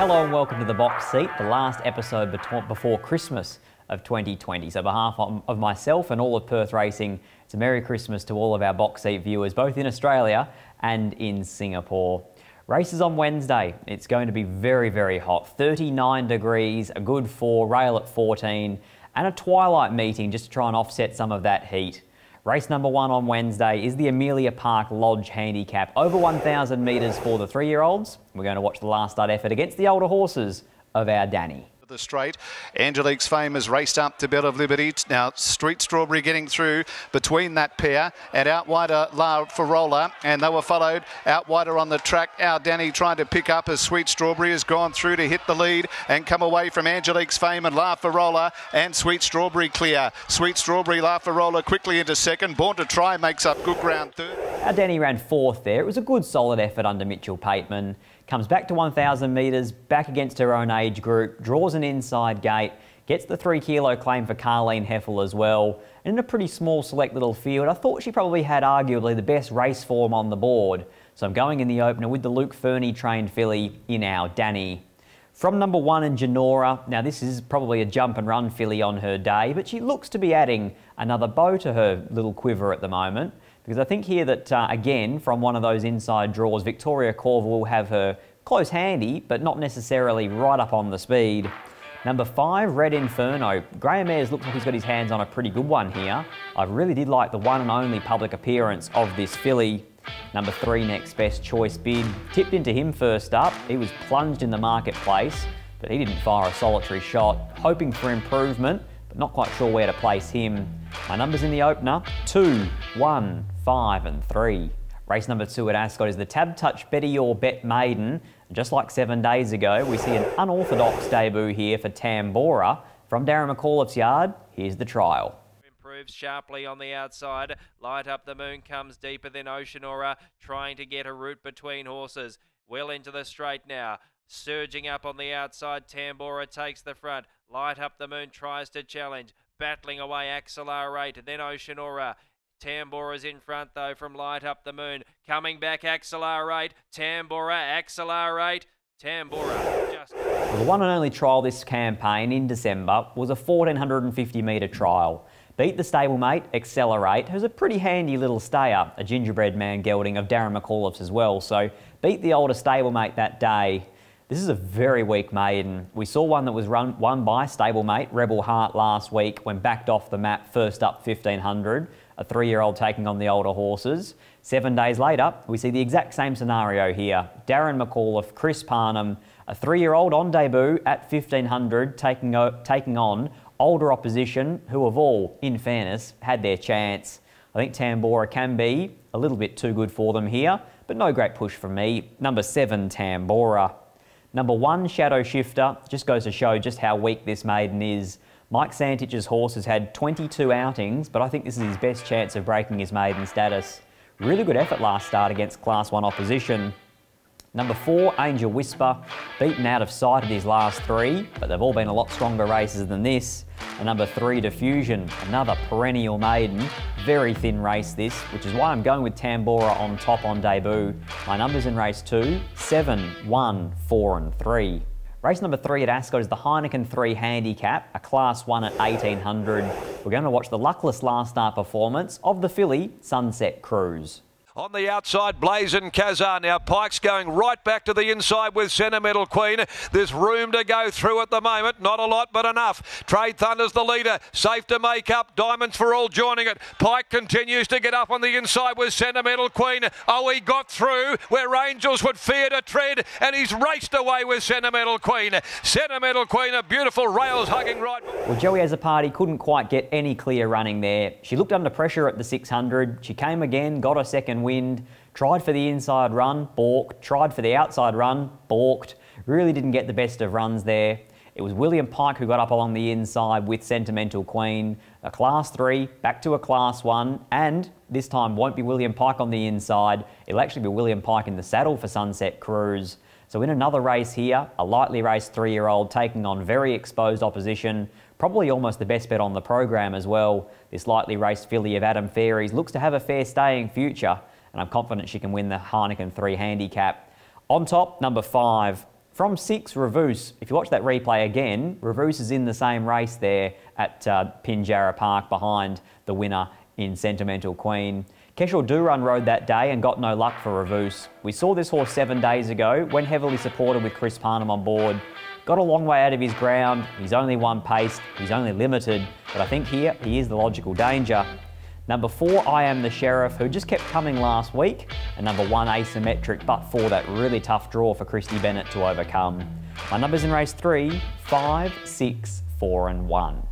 Hello and welcome to The Box Seat, the last episode before Christmas of 2020. So on behalf of myself and all of Perth Racing, it's a Merry Christmas to all of our Box Seat viewers, both in Australia and in Singapore. Races on Wednesday. It's going to be very, very hot. 39 degrees, a good 4, rail at 14, and a twilight meeting just to try and offset some of that heat. Race number 1 on Wednesday is the Amelia Park Lodge Handicap. Over 1,000 metres for the 3-year-olds. We're going to watch the last start effort against the older horses of our Danny. The straight. Angelique's Fame has raced up to Bell of Liberty. Now Street Strawberry getting through between that pair, and out wider La Farola, and they were followed out wider on the track. Our Danny trying to pick up as Sweet Strawberry has gone through to hit the lead and come away from Angelique's Fame and La Farola, and Sweet Strawberry clear. Sweet Strawberry, La Farola quickly into second. Born to Try makes up good ground third. Our Danny ran 4th there. It was a good solid effort under Mitchell Pateman. Comes back to 1,000 metres, back against her own age group, draws an inside gate, gets the 3 kilo claim for Carleen Heffel as well. And in a pretty small select little field, I thought she probably had arguably the best race form on the board. So I'm going in the opener with the Luke Fernie trained filly in our Danny. From number 1 in Genora, now this is probably a jump and run filly on her day, but she looks to be adding another bow to her little quiver at the moment. Because I think here that, again, from one of those inside draws, Victoria Corver will have her close handy, but not necessarily right up on the speed. Number 5, Red Inferno. Graham Ayres looks like he's got his hands on a pretty good one here. I really did like the one and only public appearance of this filly. Number 3, Next Best Choice Bid. Tipped into him first up. He was plunged in the marketplace, but he didn't fire a solitary shot. Hoping for improvement, but not quite sure where to place him. My numbers in the opener, 2, 1, 5 and 3. Race number 2 at Ascot is the Tab Touch Better Your Bet Maiden. And just like 7 days ago, we see an unorthodox debut here for Tambora. From Darren McAuliffe's yard, here's the trial. Improves sharply on the outside. Light Up the Moon comes deeper than Ocean Aura, trying to get a route between horses. Well into the straight now. Surging up on the outside, Tambora takes the front. Light Up the Moon tries to challenge. Battling away Accelerate, then Ocean Aura. Tambora's in front though from Light Up the Moon. Coming back, Accelerate. Tambora, Accelerate. Tambora just... Well, the one and only trial this campaign in December was a 1,450 metre trial. Beat the stablemate, Accelerate, who's a pretty handy little stayer, a gingerbread man gelding of Darren McAuliffe's as well. So beat the older stablemate that day. This is a very weak maiden. We saw one that was won by stablemate, Rebel Heart, last week when backed off the map, first up 1,500. A 3-year-old taking on the older horses. 7 days later, we see the exact same scenario here. Darren McAuliffe, Chris Parnham, a 3-year-old on debut at 1,500, taking on older opposition who have all, in fairness, had their chance. I think Tambora can be a little bit too good for them here, but no great push from me. Number 7, Tambora. Number 1, Shadow Shifter, just goes to show just how weak this maiden is. Mike Santich's horse has had 22 outings, but I think this is his best chance of breaking his maiden status. Really good effort last start against Class 1 opposition. Number 4, Angel Whisper, beaten out of sight of his last 3, but they've all been a lot stronger races than this. And number 3, Diffusion, another perennial maiden. Very thin race this, which is why I'm going with Tambora on top on debut. My numbers in race 2, 7, 1, 4 and 3. Race number 3 at Ascot is the Heineken 3 Handicap, a Class 1 at 1,800. We're going to watch the luckless last start performance of the filly Sunset Cruise. On the outside, Blazin' Kazar. Now Pike's going right back to the inside with Sentimental Queen. There's room to go through at the moment. Not a lot, but enough. Trade Thunder's the leader. Safe to make up. Diamonds for All joining it. Pike continues to get up on the inside with Sentimental Queen. Oh, he got through where Angels would fear to tread, and he's raced away with Sentimental Queen. Sentimental Queen, a beautiful rails hugging right. Well, Joey Azzopardi couldn't quite get any clear running there. She looked under pressure at the 600. She came again, got a second wind, tried for the inside run, balked, tried for the outside run, balked. Really didn't get the best of runs there. It was William Pike who got up along the inside with Sentimental Queen. A Class 3, back to a Class 1, and this time won't be William Pike on the inside. It'll actually be William Pike in the saddle for Sunset Cruise. So in another race here, a lightly raced 3-year-old taking on very exposed opposition. Probably almost the best bet on the program as well. This lightly raced filly of Adam Fairies looks to have a fair staying future, and I'm confident she can win the Heineken 3 Handicap. On top, number 5, From 6, Revus. If you watch that replay again, Revus is in the same race there at Pinjarra Park behind the winner in Sentimental Queen. Keshel Duran rode that day and got no luck for Revus. We saw this horse 7 days ago, went heavily supported with Chris Parnham on board. Got a long way out of his ground, he's only one paced, he's only limited, but I think here he is the logical danger. Number 4, I Am the Sheriff, who just kept coming last week, and number 1, Asymmetric, but for that really tough draw for Christy Bennett to overcome. My numbers in race 3, 5, 6, 4 and 1.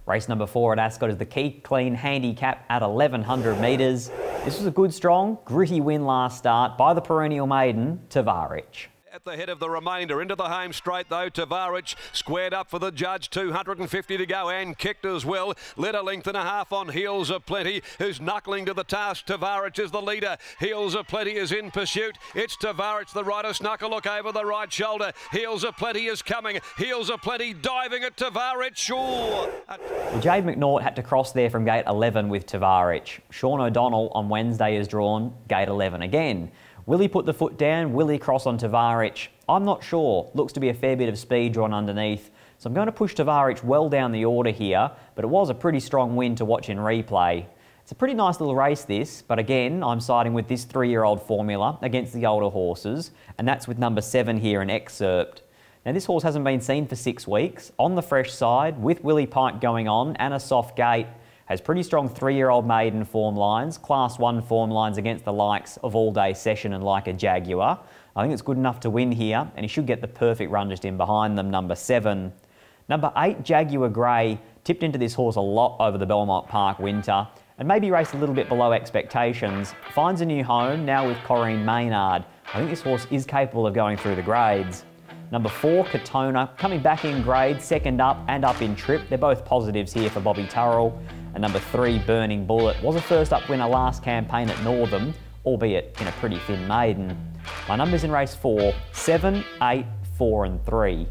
Race number 4 at Ascot is the Keep Clean Handicap at 1100 metres. This was a good, strong, gritty win last start by the perennial maiden, Tavaric. At the head of the remainder, into the home straight though, Tavaric squared up for the judge, 250 to go and kicked as well. Led a length and a half on Heels of Plenty, who's knuckling to the task. Tavaric is the leader. Heels of Plenty is in pursuit. It's Tavaric, the rider, snuck a look over the right shoulder. Heels of Plenty is coming. Heels of Plenty diving at Tavaric. Sure. Well, Jade McNaught had to cross there from gate 11 with Tavaric. Sean O'Donnell on Wednesday is drawn gate 11 again. Will he put the foot down? Will he cross on Tavaric? I'm not sure. Looks to be a fair bit of speed drawn underneath. So I'm going to push Tavaric well down the order here, but it was a pretty strong win to watch in replay. It's a pretty nice little race this, but again, I'm siding with this 3-year-old formula against the older horses, and that's with number 7 here in Excerpt. Now this horse hasn't been seen for 6 weeks, on the fresh side, with Willie Pike going on and a soft gate. Has pretty strong 3-year-old maiden form lines, Class 1 form lines against the likes of All Day Session and Like a Jaguar. I think it's good enough to win here, and he should get the perfect run just in behind them, number 7. Number 8, Jaguar Grey, tipped into this horse a lot over the Belmont Park winter, and maybe raced a little bit below expectations. Finds a new home now with Corrine Maynard. I think this horse is capable of going through the grades. Number 4, Katona, coming back in grade, second up and up in trip. They're both positives here for Bobby Turrell. And number 3, Burning Bullet, was a first up winner last campaign at Northam, albeit in a pretty thin maiden. My numbers in race 4, 7, 8, 4 and 3.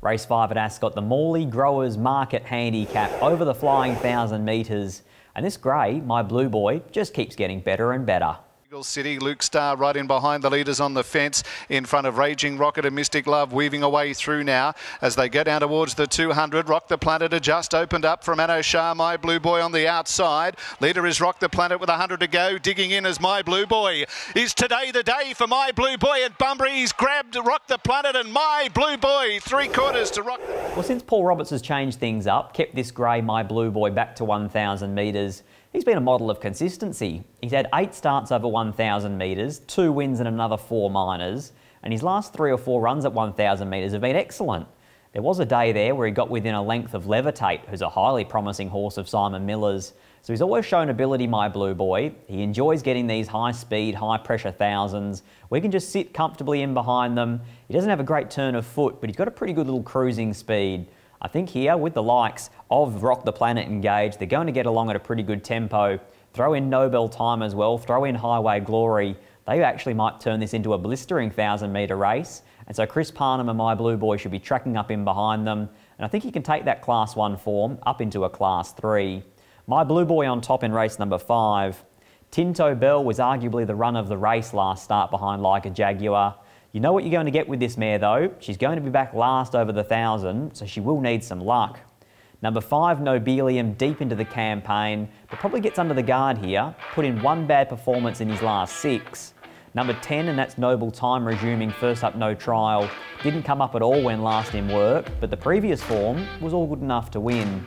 Race 5 at Ascot, the Morley Growers Market Handicap over the flying 1,000 metres. And this grey, my blue boy, just keeps getting better and better. City, Luke Starr right in behind the leaders on the fence in front of Raging Rocket and Mystic Love weaving away through now as they go down towards the 200. Rock the Planet had just opened up from Anno Shah, My Blue Boy on the outside. Leader is Rock the Planet with 100 to go. Digging in as My Blue Boy. Is today the day for My Blue Boy at Bunbury? He's grabbed Rock the Planet and My Blue Boy 3/4 to Rock. Well, since Paul Roberts has changed things up, kept this grey My Blue Boy back to 1,000 metres, he's been a model of consistency. He's had 8 starts over 1,000 metres, 2 wins and another 4 minors, and his last 3 or 4 runs at 1,000 metres have been excellent. There was a day there where he got within a length of Levitate, who's a highly promising horse of Simon Miller's. So he's always shown ability, My Blue Boy. He enjoys getting these high-speed, high-pressure thousands. We can just sit comfortably in behind them. He doesn't have a great turn of foot, but he's got a pretty good little cruising speed. I think here, with the likes of Rock the Planet engaged, they're going to get along at a pretty good tempo. Throw in Nobel Time as well, throw in Highway Glory. They actually might turn this into a blistering 1,000-metre race. And so Chris Parnham and My Blue Boy should be tracking up in behind them. And I think he can take that Class 1 form up into a Class 3. My Blue Boy on top in race number 5. Tinto Bell was arguably the run of the race last start behind Like a Jaguar. You know what you're going to get with this mare though. She's going to be back last over the 1,000, so she will need some luck. Number 5, Nobelium, deep into the campaign, but probably gets under the guard here. Put in 1 bad performance in his last 6. Number 10, and that's Noble Time, resuming first up, no trial. Didn't come up at all when last in work, but the previous form was all good enough to win.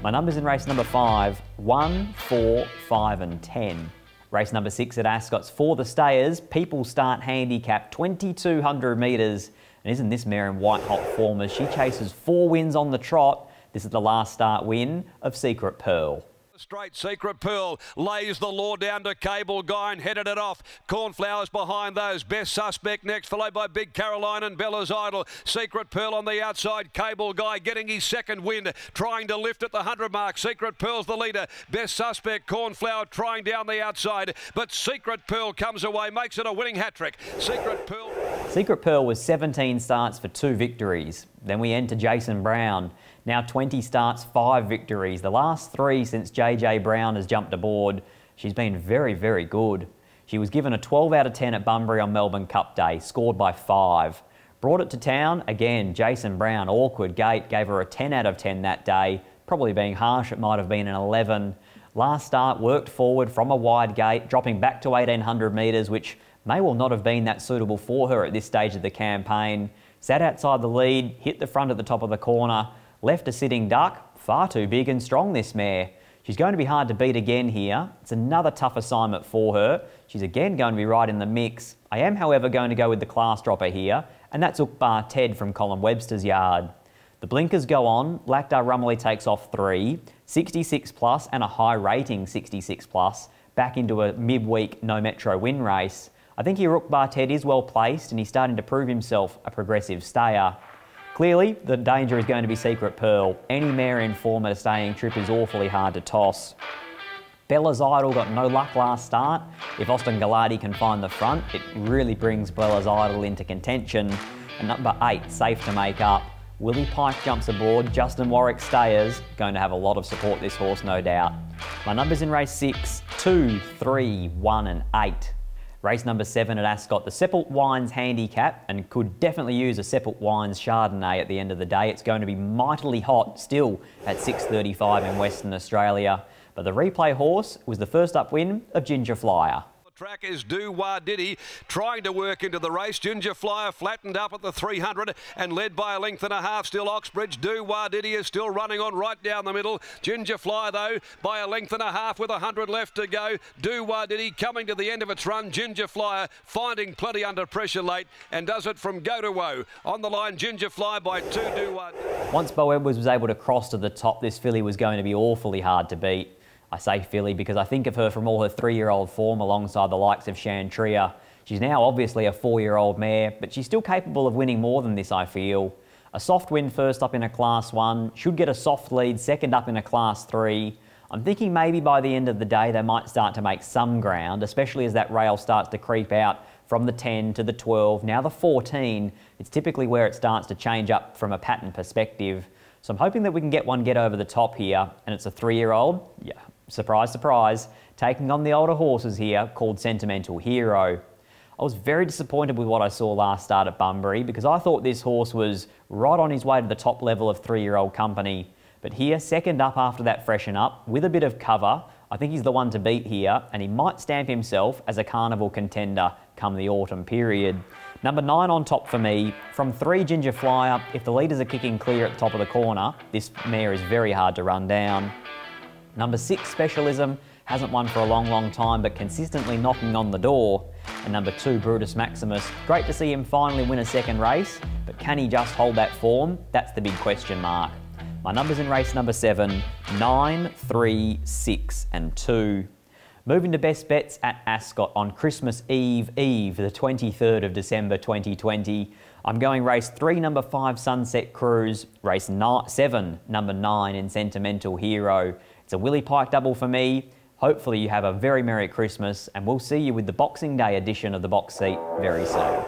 My numbers in race number 5, 1, 4, 5 and 10. Race number 6 at Ascot's for the stayers, People Start Handicap, 2,200 metres. And isn't this mare in white hot form as she chases 4 wins on the trot? This is the last start win of Secret Pearl. Straight Secret Pearl lays the law down to Cable Guy and headed it off. Cornflowers behind those. Best Suspect next, followed by Big Caroline and Bella's Idol. Secret Pearl on the outside. Cable Guy getting his second win, trying to lift at the 100 mark. Secret Pearl's the leader. Best Suspect, Cornflower trying down the outside, but Secret Pearl comes away, makes it a winning hat-trick. Secret Pearl was 17 starts for 2 victories. Then we enter Jason Brown. Now 20 starts, 5 victories. The last 3 since JJ Brown has jumped aboard. She's been very, very good. She was given a 12 out of 10 at Bunbury on Melbourne Cup Day, scored by 5. Brought it to town, again, Jason Brown, awkward gate, gave her a 10 out of 10 that day. Probably being harsh, it might have been an 11. Last start, worked forward from a wide gate, dropping back to 1800 metres, which may well not have been that suitable for her at this stage of the campaign. Sat outside the lead, hit the front at the top of the corner, left a sitting duck, far too big and strong this mare. She's going to be hard to beat again here. It's another tough assignment for her. She's again going to be right in the mix. I am, however, going to go with the class dropper here, and that's Ukbar Ted from Colin Webster's yard. The blinkers go on, Lactar Rumley takes off 3, 66 plus and a high rating 66 plus, back into a midweek no metro win race. I think here Ukbar Ted is well placed and he's starting to prove himself a progressive stayer. Clearly, the danger is going to be Secret Pearl. Any mare in form at a staying trip is awfully hard to toss. Bella's Idol got no luck last start. If Austin Gallardi can find the front, it really brings Bella's Idol into contention. And number 8, Safe to Make Up. Willie Pike jumps aboard, Justin Warwick stayers. Going to have a lot of support, this horse, no doubt. My numbers in race 6, 2, 3, 1 and 8. Race number 7 at Ascot, the Seppelt Wines handicap, and could definitely use a Seppelt Wines Chardonnay at the end of the day. It's going to be mightily hot still at 6:35 in Western Australia. But the replay horse was the first up win of Ginger Flyer. Track is Do Wah Diddy trying to work into the race. Ginger Flyer flattened up at the 300 and led by a length and a half. Still Oxbridge. Do Wah Diddy is still running on right down the middle. Ginger Flyer though by a length and a half with 100 left to go. Do Wah Diddy coming to the end of its run. Ginger Flyer finding plenty under pressure late and does it from go to woe. On the line Ginger Flyer by 2 Do Wah Diddy. Once Bo Edwards was able to cross to the top, this filly was going to be awfully hard to beat. I say filly because I think of her from all her 3-year-old form alongside the likes of Chantria. She's now obviously a 4-year-old mare, but she's still capable of winning more than this, I feel. A soft win first up in a Class 1, should get a soft lead second up in a Class 3. I'm thinking maybe by the end of the day they might start to make some ground, especially as that rail starts to creep out from the 10 to the 12, now the 14. It's typically where it starts to change up from a pattern perspective. So I'm hoping that we can get over the top here, and it's a 3-year-old. Yeah. Surprise, surprise, taking on the older horses here called Sentimental Hero. I was very disappointed with what I saw last start at Bunbury because I thought this horse was right on his way to the top level of 3-year-old company. But here, second up after that freshen up, with a bit of cover, I think he's the one to beat here and he might stamp himself as a carnival contender come the autumn period. Number 9 on top for me. From 3, Ginger Flyer, if the leaders are kicking clear at the top of the corner, this mare is very hard to run down. Number 6, Specialism, hasn't won for a long time, but consistently knocking on the door. And number 2, Brutus Maximus, great to see him finally win a second race, but can he just hold that form? That's the big question mark. My numbers in race number 7, 9, 3, 6 and 2. Moving to best bets at Ascot on Christmas Eve, the 23rd of December 2020. I'm going race 3, number 5, Sunset Cruise, race 7, number 9 in Sentimental Hero. It's a Willie Pike double for me. Hopefully you have a very Merry Christmas and we'll see you with the Boxing Day edition of The Box Seat very soon.